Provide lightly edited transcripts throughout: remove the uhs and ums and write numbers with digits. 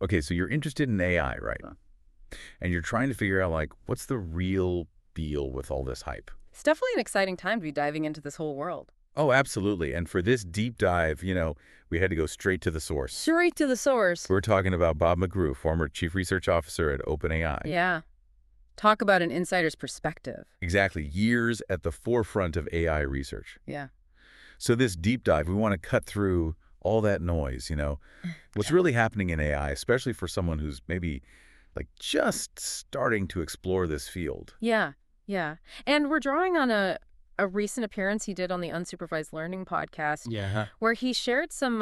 Okay, so you're interested in AI, right? And you're trying to figure out, like, what's the real deal with all this hype? It's definitely an exciting time to be diving into this whole world. Oh, absolutely. And for this deep dive, we had to go straight to the source. Straight to the source. We're talking about Bob McGrew, former chief research officer at OpenAI. Yeah. Talk about an insider's perspective. Exactly, years at the forefront of AI research. Yeah. So this deep dive, we want to cut through all that noise. What's really happening in AI, especially for someone who's maybe like just starting to explore this field. Yeah. Yeah. And we're drawing on a recent appearance he did on the Unsupervised Learning podcast, Yeah. where he shared some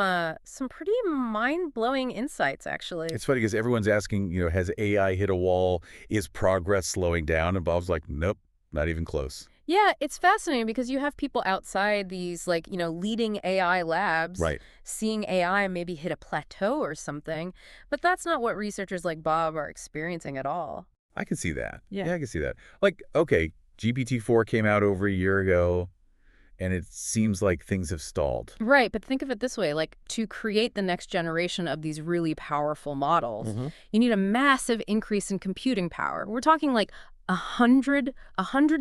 pretty mind-blowing insights, actually. It's funny because everyone's asking, has AI hit a wall? Is progress slowing down? And Bob's like, nope, not even close. Yeah, it's fascinating because you have people outside these, like, leading AI labs Right. seeing AI maybe hit a plateau or something, but that's not what researchers like Bob are experiencing at all. I can see that. Yeah. Yeah, I can see that. Like, okay, GPT-4 came out over a year ago, and it seems like things have stalled. Right, but think of it this way, like to create the next generation of these really powerful models, you need a massive increase in computing power. We're talking like a hundred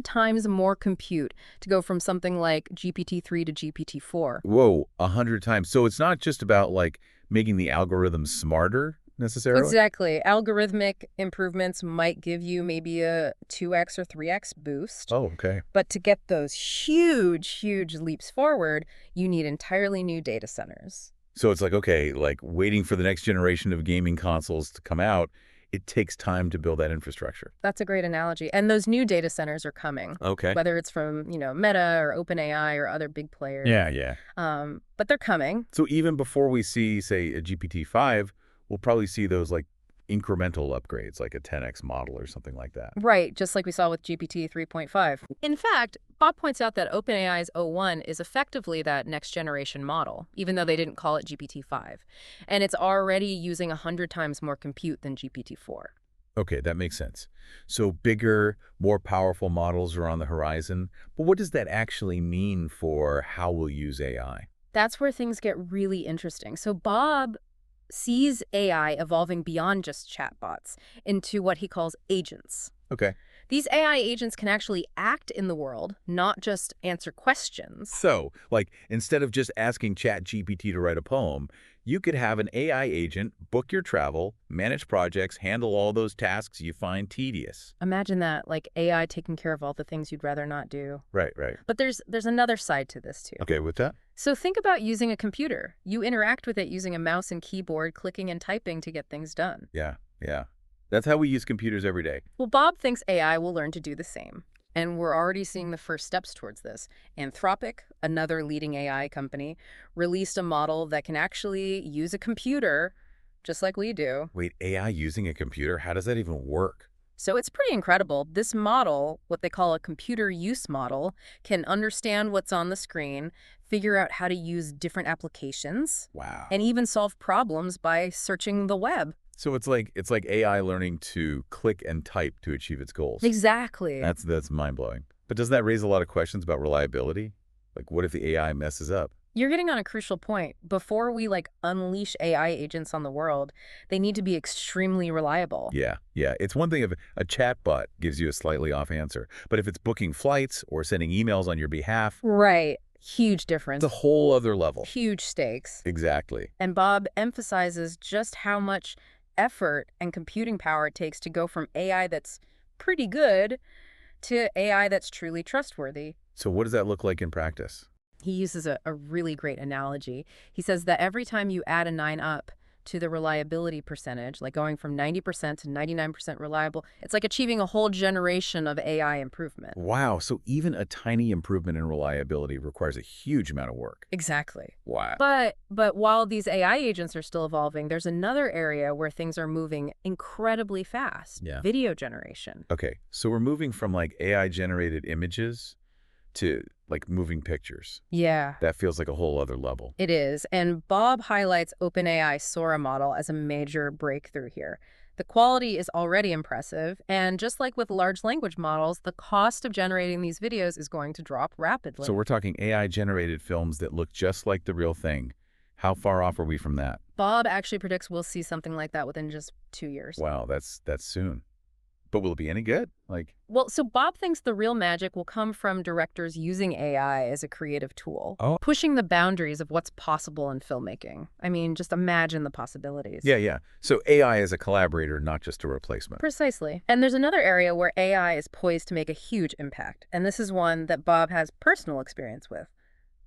times more compute to go from something like GPT-3 to GPT-4. Whoa, 100 times. So it's not just about, like, making the algorithm smarter, necessarily? Exactly. Algorithmic improvements might give you maybe a 2x or 3x boost. Oh, okay. But to get those huge, huge leaps forward, you need entirely new data centers. So it's like, okay, like waiting for the next generation of gaming consoles to come out, it takes time to build that infrastructure. That's a great analogy. And those new data centers are coming, Okay. whether it's from, Meta or OpenAI or other big players. Yeah, yeah. But they're coming. So even before we see, say, a GPT-5, we'll probably see those, like, incremental upgrades, like a 10x model or something like that. Right, just like we saw with GPT 3.5. In fact, Bob points out that OpenAI's O1 is effectively that next generation model, even though they didn't call it GPT-5. And it's already using 100 times more compute than GPT-4. Okay, that makes sense. So bigger, more powerful models are on the horizon. But what does that actually mean for how we'll use AI? That's where things get really interesting. So Bob sees AI evolving beyond just chatbots into what he calls agents. Okay. These AI agents can actually act in the world, not just answer questions. So, like, instead of just asking ChatGPT to write a poem, you could have an AI agent book your travel, manage projects, handle all those tasks you find tedious. Imagine that, like AI taking care of all the things you'd rather not do. Right, right. But there's another side to this too. Okay, with that? So think about using a computer. You interact with it using a mouse and keyboard, clicking and typing to get things done. Yeah, yeah. That's how we use computers every day. Well, Bob thinks AI will learn to do the same. And we're already seeing the first steps towards this. Anthropic, another leading AI company, released a model that can actually use a computer just like we do. Wait, AI using a computer? How does that even work? So it's pretty incredible. This model, what they call a computer use model, can understand what's on the screen, figure out how to use different applications, Wow. and even solve problems by searching the web. So it's like AI learning to click and type to achieve its goals. Exactly. That's mind-blowing. But doesn't that raise a lot of questions about reliability? Like, what if the AI messes up? You're getting on a crucial point. Before we unleash AI agents on the world, they need to be extremely reliable. Yeah, yeah. It's one thing if a chatbot gives you a slightly off answer, but if it's booking flights or sending emails on your behalf, Right. Huge difference. it's a whole other level. Huge stakes. Exactly. And Bob emphasizes just how much effort and computing power it takes to go from AI that's pretty good to AI that's truly trustworthy. So what does that look like in practice? He uses a really great analogy. He says that every time you add a 9 up to the reliability percentage, like going from 90% to 99% reliable, it's like achieving a whole generation of AI improvement. Wow, so even a tiny improvement in reliability requires a huge amount of work. Exactly. Wow. But while these AI agents are still evolving, there's another area where things are moving incredibly fast. Yeah. Video generation. Okay, so we're moving from like AI-generated images to like moving pictures. Yeah. That feels like a whole other level. It is, and Bob highlights OpenAI's Sora model as a major breakthrough here. The quality is already impressive, and just like with large language models, the cost of generating these videos is going to drop rapidly. So we're talking AI-generated films that look just like the real thing, How far off are we from that? Bob actually predicts we'll see something like that within just 2 years. Wow, that's soon. But will it be any good? Like, Well, so Bob thinks the real magic will come from directors using AI as a creative tool, oh, pushing the boundaries of what's possible in filmmaking. I mean, just imagine the possibilities. yeah, yeah. So AI is a collaborator, not just a replacement. Precisely. And there's another area where AI is poised to make a huge impact, and this is one that Bob has personal experience with: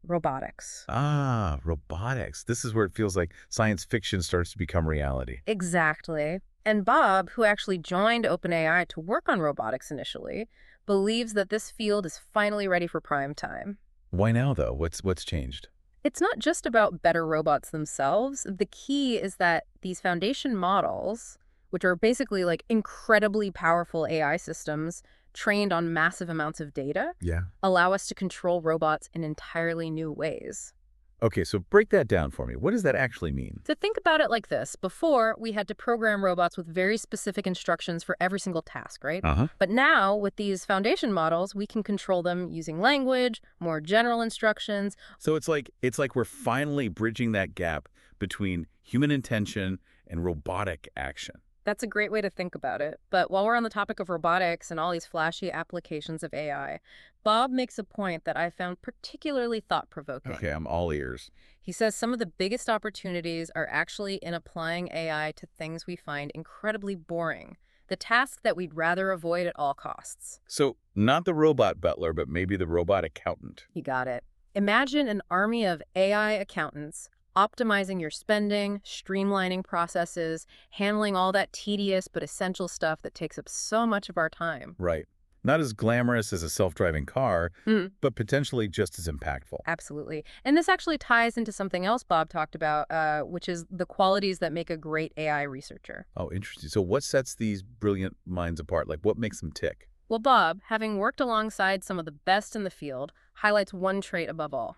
robotics. Ah, robotics. This is where it feels like science fiction starts to become reality. Exactly. And Bob, who actually joined OpenAI to work on robotics initially, believes that this field is finally ready for prime time. Why now, though? What's changed? It's not just about better robots themselves. The key is that these foundation models, which are basically like incredibly powerful AI systems trained on massive amounts of data, Yeah. allow us to control robots in entirely new ways. Okay, so break that down for me. What does that actually mean? To think about it like this: before, we had to program robots with very specific instructions for every single task, right? Uh-huh. But now, with these foundation models, we can control them using language, more general instructions. So it's like we're finally bridging that gap between human intention and robotic action. That's a great way to think about it. But while we're on the topic of robotics and all these flashy applications of AI, Bob makes a point that I found particularly thought-provoking. Okay, I'm all ears. He says some of the biggest opportunities are actually in applying AI to things we find incredibly boring, the tasks that we'd rather avoid at all costs. So not the robot butler, but maybe the robot accountant. You got it. Imagine an army of AI accountants optimizing your spending, streamlining processes, handling all that tedious but essential stuff that takes up so much of our time. Right. Not as glamorous as a self-driving car, Mm, but potentially just as impactful. absolutely. And this actually ties into something else Bob talked about, which is the qualities that make a great AI researcher. Oh, interesting. So what sets these brilliant minds apart? Like, what makes them tick? Well, Bob, having worked alongside some of the best in the field, highlights one trait above all: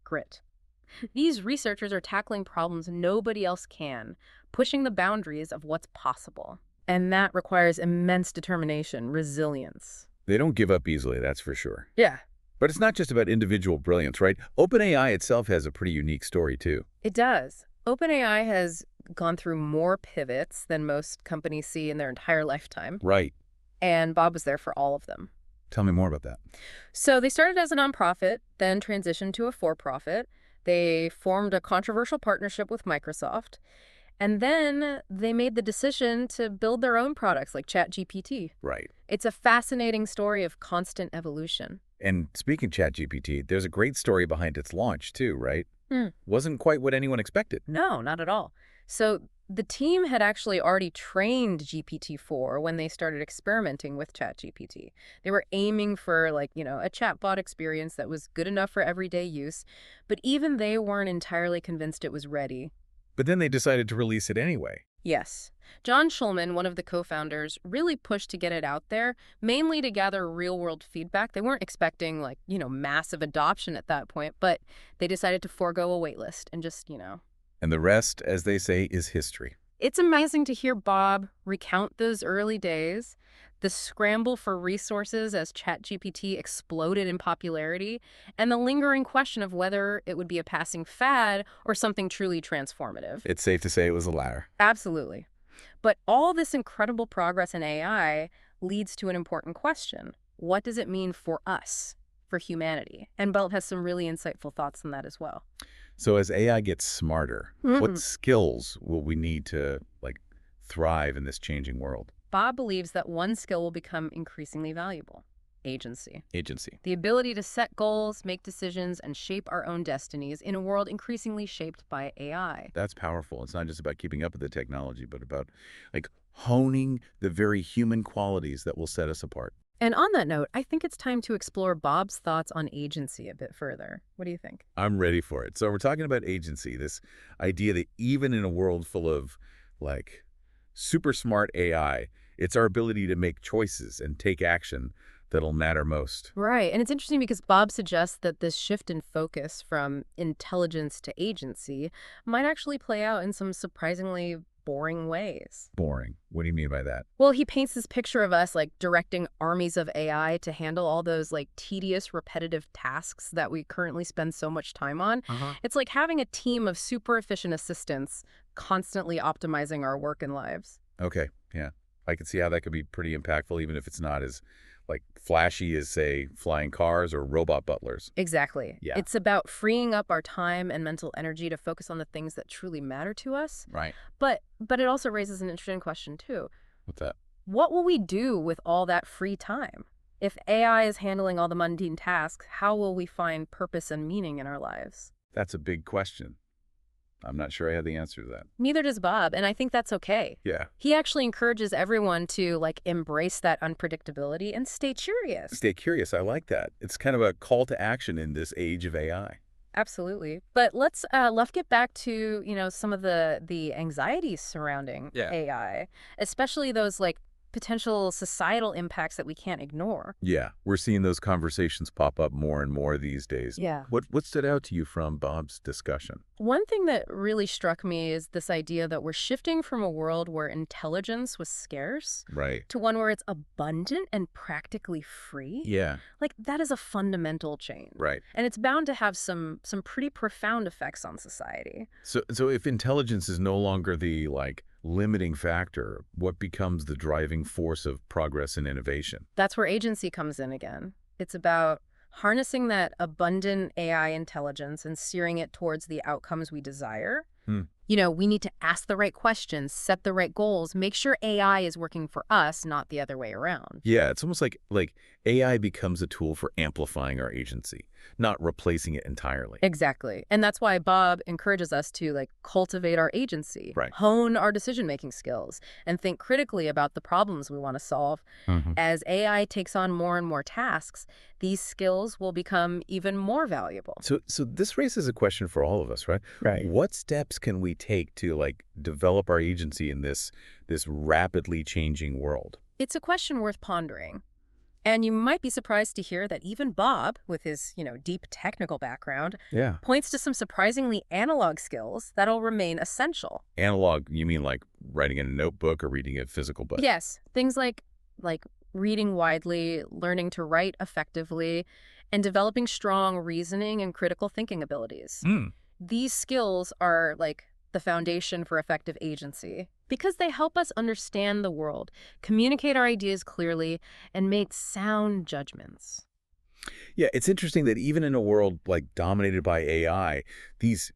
grit. These researchers are tackling problems nobody else can, pushing the boundaries of what's possible. And that requires immense determination, resilience. They don't give up easily, that's for sure. Yeah, But it's not just about individual brilliance, right? OpenAI itself has a pretty unique story, too. it does. OpenAI has gone through more pivots than most companies see in their entire lifetime, Right. and Bob was there for all of them. Tell me more about that. So they started as a nonprofit, then transitioned to a for-profit. They formed a controversial partnership with Microsoft, and then they made the decision to build their own products like ChatGPT. Right. It's a fascinating story of constant evolution. And speaking ChatGPT, there's a great story behind its launch, too, right? Hmm. Wasn't quite what anyone expected. No, not at all. So the team had actually already trained GPT-4 when they started experimenting with ChatGPT. They were aiming for, like, a chatbot experience that was good enough for everyday use, but even they weren't entirely convinced it was ready. But then they decided to release it anyway. Yes. John Schulman, one of the co-founders, really pushed to get it out there, mainly to gather real-world feedback. They weren't expecting, like, massive adoption at that point, but they decided to forego a waitlist and just. And the rest, as they say, is history. It's amazing to hear Bob recount those early days, the scramble for resources as ChatGPT exploded in popularity, and the lingering question of whether it would be a passing fad or something truly transformative. It's safe to say it was the latter. Absolutely. But all this incredible progress in AI leads to an important question. What does it mean for us, for humanity? And Bob has some really insightful thoughts on that as well. So as AI gets smarter, what skills will we need to, thrive in this changing world? Bob believes that one skill will become increasingly valuable: agency. Agency. The ability to set goals, make decisions, and shape our own destinies in a world increasingly shaped by AI. That's powerful. It's not just about keeping up with the technology, but about, honing the very human qualities that will set us apart. And on that note, I think it's time to explore Bob's thoughts on agency a bit further. What do you think? I'm ready for it. So we're talking about agency, this idea that even in a world full of, super smart AI, it's our ability to make choices and take action that'll matter most. Right. And it's interesting because Bob suggests that this shift in focus from intelligence to agency might actually play out in some surprisingly boring ways. Boring. What do you mean by that? Well, he paints this picture of us like directing armies of AI to handle all those like tedious, repetitive tasks that we currently spend so much time on. It's like having a team of super efficient assistants constantly optimizing our work and lives. Okay, yeah. I can see how that could be pretty impactful, even if it's not as, like, flashy as, say, flying cars or robot butlers. Exactly. Yeah. It's about freeing up our time and mental energy to focus on the things that truly matter to us. Right. But it also raises an interesting question, too. What's that? What will we do with all that free time? If AI is handling all the mundane tasks, how will we find purpose and meaning in our lives? That's a big question. I'm not sure I have the answer to that. Neither does Bob, and I think that's okay. Yeah. He actually encourages everyone to, like, embrace that unpredictability and stay curious. Stay curious. I like that. It's kind of a call to action in this age of AI. Absolutely. But let's get back to, some of the anxieties surrounding AI, especially those, like, potential societal impacts that we can't ignore. Yeah, we're seeing those conversations pop up more and more these days. Yeah. What stood out to you from Bob's discussion? One thing that really struck me is this idea that we're shifting from a world where intelligence was scarce Right. to one where it's abundant and practically free. Yeah. Like, that is a fundamental change. Right. And it's bound to have some pretty profound effects on society. So if intelligence is no longer the, like, limiting factor, what becomes the driving force of progress and innovation? That's where agency comes in again. It's about harnessing that abundant AI intelligence and steering it towards the outcomes we desire. We need to ask the right questions, set the right goals, make sure AI is working for us, not the other way around. Yeah, it's almost like AI becomes a tool for amplifying our agency, not replacing it entirely. Exactly. And that's why Bob encourages us to, like, cultivate our agency, Right. hone our decision-making skills, and think critically about the problems we want to solve. As AI takes on more and more tasks, these skills will become even more valuable. So this raises a question for all of us, right? Right. What steps can we take to, like, develop our agency in this rapidly changing world? It's a question worth pondering. And you might be surprised to hear that even Bob, with his, deep technical background, Yeah. points to some surprisingly analog skills that'll remain essential. Analog, you mean like writing in a notebook or reading a physical book? Yes, things like reading widely, learning to write effectively, and developing strong reasoning and critical thinking abilities. These skills are, like, the foundation for effective agency because they help us understand the world, communicate our ideas clearly, and make sound judgments. Yeah, it's interesting that even in a world, like, dominated by AI, these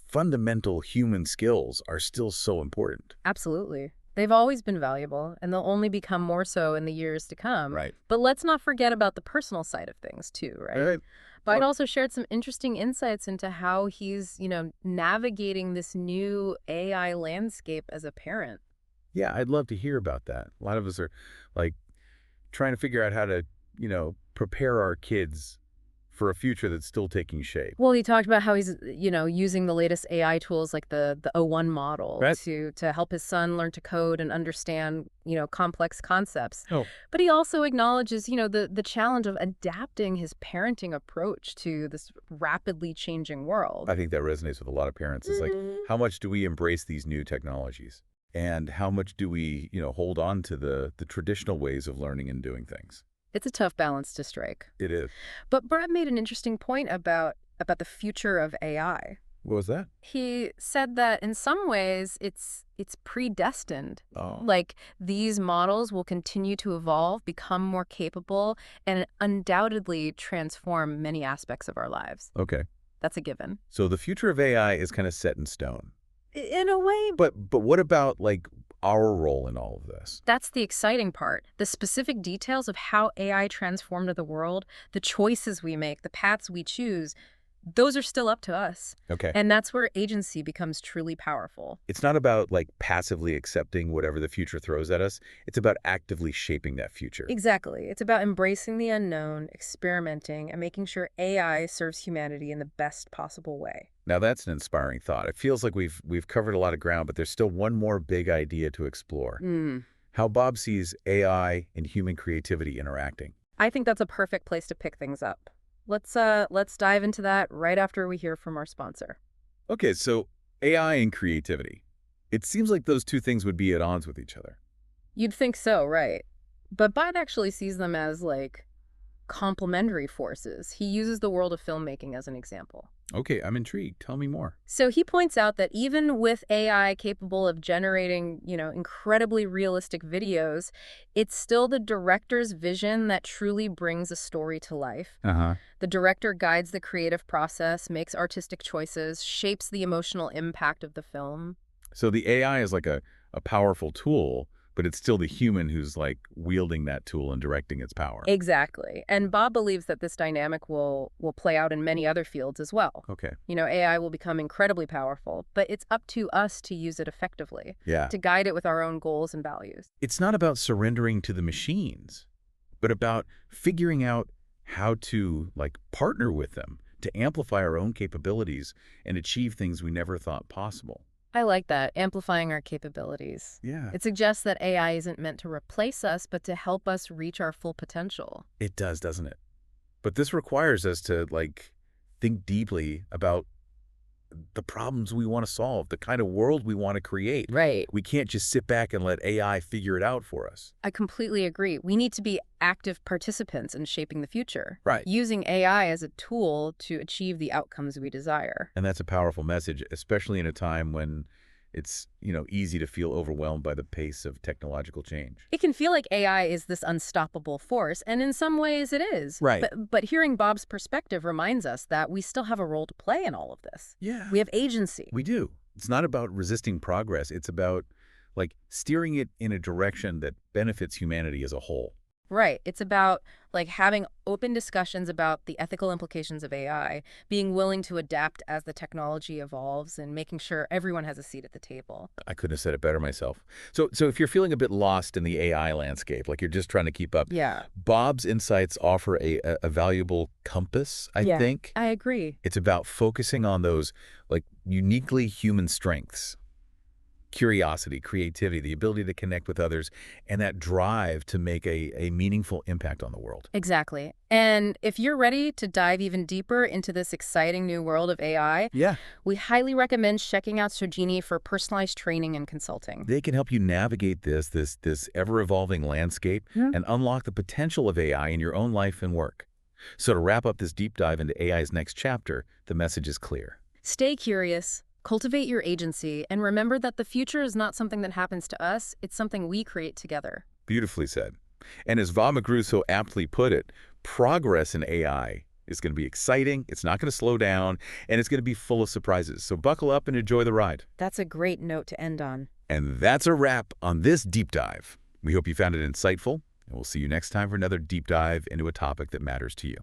fundamental human skills are still so important. Absolutely. They've always been valuable, and they'll only become more so in the years to come. Right. But let's not forget about the personal side of things, too, right? Right. Biden also shared some interesting insights into how he's, navigating this new AI landscape as a parent. Yeah, I'd love to hear about that. A lot of us are, like, trying to figure out how to, prepare our kids for a future that's still taking shape. Well, he talked about how he's, using the latest AI tools like the O1 model Right. to help his son learn to code and understand, complex concepts. Oh. But he also acknowledges, the challenge of adapting his parenting approach to this rapidly changing world. I think that resonates with a lot of parents. It's like, how much do we embrace these new technologies? And how much do we, hold on to the traditional ways of learning and doing things? It's a tough balance to strike. It is. But Brett made an interesting point about the future of AI. What was that? He said that in some ways it's predestined. Oh. Like, these models will continue to evolve, become more capable, and undoubtedly transform many aspects of our lives. Okay. That's a given. So the future of AI is kind of set in stone. In a way, But what about, like, our role in all of this? that's the exciting part. The specific details of how AI transformed the world, the choices we make, the paths we choose, those are still up to us. Okay. And that's where agency becomes truly powerful. It's not about, like, passively accepting whatever the future throws at us. It's about actively shaping that future. Exactly. It's about embracing the unknown, experimenting, and making sure AI serves humanity in the best possible way. Now that's an inspiring thought. It feels like we've covered a lot of ground, but there's still one more big idea to explore. How Bob sees AI and human creativity interacting. I think that's a perfect place to pick things up. Let's dive into that right after we hear from our sponsor. Okay, so AI and creativity. It seems like those two things would be at odds with each other. You'd think so, right? But Bob actually sees them as, like, complementary forces. He uses the world of filmmaking as an example. Okay, I'm intrigued. Tell me more. So he points out that even with AI capable of generating, incredibly realistic videos, it's still the director's vision that truly brings a story to life. Uh-huh. The director guides the creative process, makes artistic choices, shapes the emotional impact of the film. So the AI is like a powerful tool, but it's still the human who's like wielding that tool and directing its power. Exactly. And Bob believes that this dynamic will play out in many other fields as well. Okay. AI will become incredibly powerful, but it's up to us to use it effectively, Yeah. to guide it with our own goals and values. It's not about surrendering to the machines, but about figuring out how to like partner with them to amplify our own capabilities and achieve things we never thought possible. I like that, amplifying our capabilities. Yeah. It suggests that AI isn't meant to replace us, but to help us reach our full potential. It does, doesn't it? But this requires us to like think deeply about the problems we want to solve, the kind of world we want to create. Right. We can't just sit back and let AI figure it out for us. I completely agree. We need to be active participants in shaping the future, Right. using AI as a tool to achieve the outcomes we desire. And that's a powerful message, especially in a time when it's, easy to feel overwhelmed by the pace of technological change. It can feel like AI is this unstoppable force, and in some ways it is. Right. But hearing Bob's perspective reminds us that we still have a role to play in all of this. Yeah. We have agency. We do. It's not about resisting progress. It's about like steering it in a direction that benefits humanity as a whole. Right. It's about having open discussions about the ethical implications of AI, being willing to adapt as the technology evolves, and making sure everyone has a seat at the table. I couldn't have said it better myself. So if you're feeling a bit lost in the AI landscape, like you're just trying to keep up, Yeah. Bob's insights offer a valuable compass, I think. I agree. It's about focusing on those like uniquely human strengths. Curiosity, creativity, the ability to connect with others, and that drive to make a meaningful impact on the world. Exactly. And if you're ready to dive even deeper into this exciting new world of AI, Yeah. we highly recommend checking out Sogini for personalized training and consulting. They can help you navigate this ever-evolving landscape and unlock the potential of AI in your own life and work. So to wrap up this deep dive into AI's next chapter, the message is clear. Stay curious, cultivate your agency, and remember that the future is not something that happens to us, it's something we create together. Beautifully said. And as Bob McGrew so aptly put it, progress in AI is going to be exciting, it's not going to slow down, and it's going to be full of surprises. So buckle up and enjoy the ride. That's a great note to end on. And that's a wrap on this deep dive. We hope you found it insightful, and we'll see you next time for another deep dive into a topic that matters to you.